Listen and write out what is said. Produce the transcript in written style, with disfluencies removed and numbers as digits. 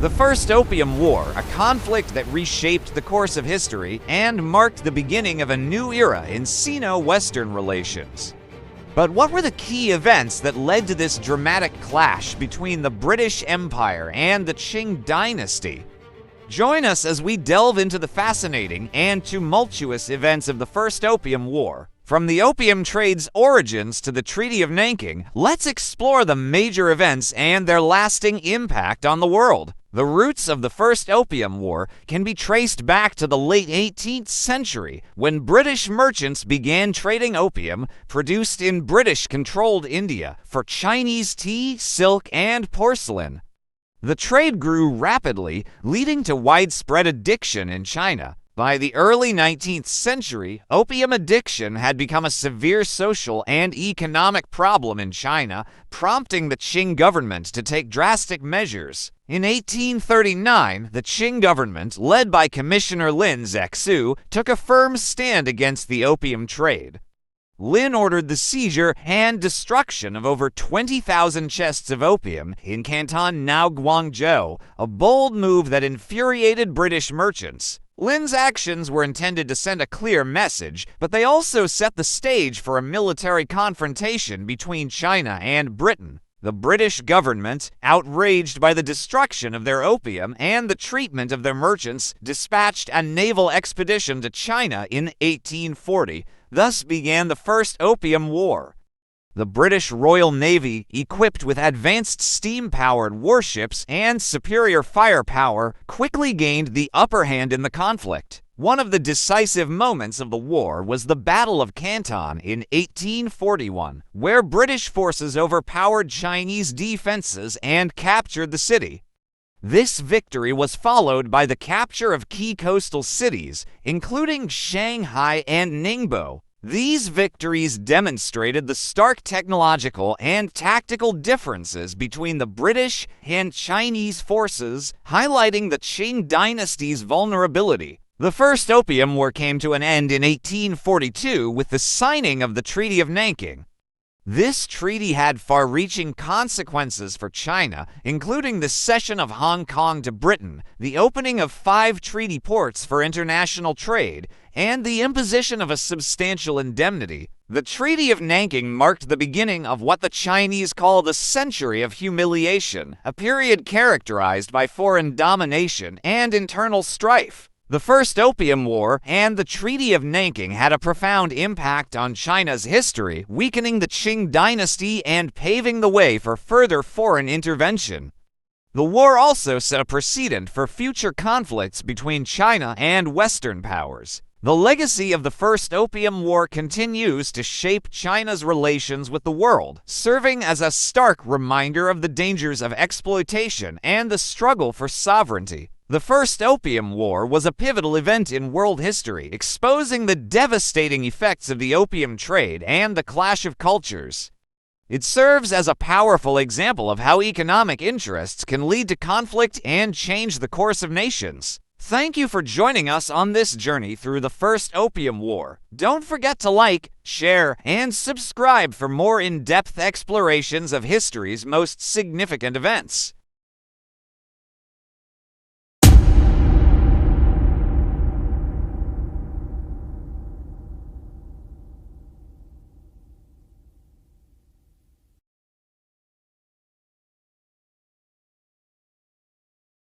The First Opium War, a conflict that reshaped the course of history and marked the beginning of a new era in Sino-Western relations. But what were the key events that led to this dramatic clash between the British Empire and the Qing Dynasty? Join us as we delve into the fascinating and tumultuous events of the First Opium War. From the opium trade's origins to the Treaty of Nanking, let's explore the major events and their lasting impact on the world. The roots of the First Opium War can be traced back to the late 18th century, when British merchants began trading opium produced in British-controlled India for Chinese tea, silk, and porcelain. The trade grew rapidly, leading to widespread addiction in China. By the early 19th century, opium addiction had become a severe social and economic problem in China, prompting the Qing government to take drastic measures. In 1839, the Qing government, led by Commissioner Lin Zexu, took a firm stand against the opium trade. Lin ordered the seizure and destruction of over 20,000 chests of opium in Canton Now Guangzhou, a bold move that infuriated British merchants. Lin's actions were intended to send a clear message, but they also set the stage for a military confrontation between China and Britain. The British government, outraged by the destruction of their opium and the treatment of their merchants, dispatched a naval expedition to China in 1840. Thus began the First Opium War. The British Royal Navy, equipped with advanced steam-powered warships and superior firepower, quickly gained the upper hand in the conflict. One of the decisive moments of the war was the Battle of Canton in 1841, where British forces overpowered Chinese defenses and captured the city. This victory was followed by the capture of key coastal cities, including Shanghai and Ningbo. These victories demonstrated the stark technological and tactical differences between the British and Chinese forces, highlighting the Qing dynasty's vulnerability. The First Opium War came to an end in 1842 with the signing of the Treaty of Nanking. This treaty had far-reaching consequences for China, including the cession of Hong Kong to Britain, the opening of 5 treaty ports for international trade, and the imposition of a substantial indemnity. The Treaty of Nanking marked the beginning of what the Chinese call the Century of Humiliation, a period characterized by foreign domination and internal strife. The First Opium War and the Treaty of Nanking had a profound impact on China's history, weakening the Qing dynasty and paving the way for further foreign intervention. The war also set a precedent for future conflicts between China and Western powers. The legacy of the First Opium War continues to shape China's relations with the world, serving as a stark reminder of the dangers of exploitation and the struggle for sovereignty. The First Opium War was a pivotal event in world history, exposing the devastating effects of the opium trade and the clash of cultures. It serves as a powerful example of how economic interests can lead to conflict and change the course of nations. Thank you for joining us on this journey through the First Opium War. Don't forget to like, share, and subscribe for more in-depth explorations of history's most significant events.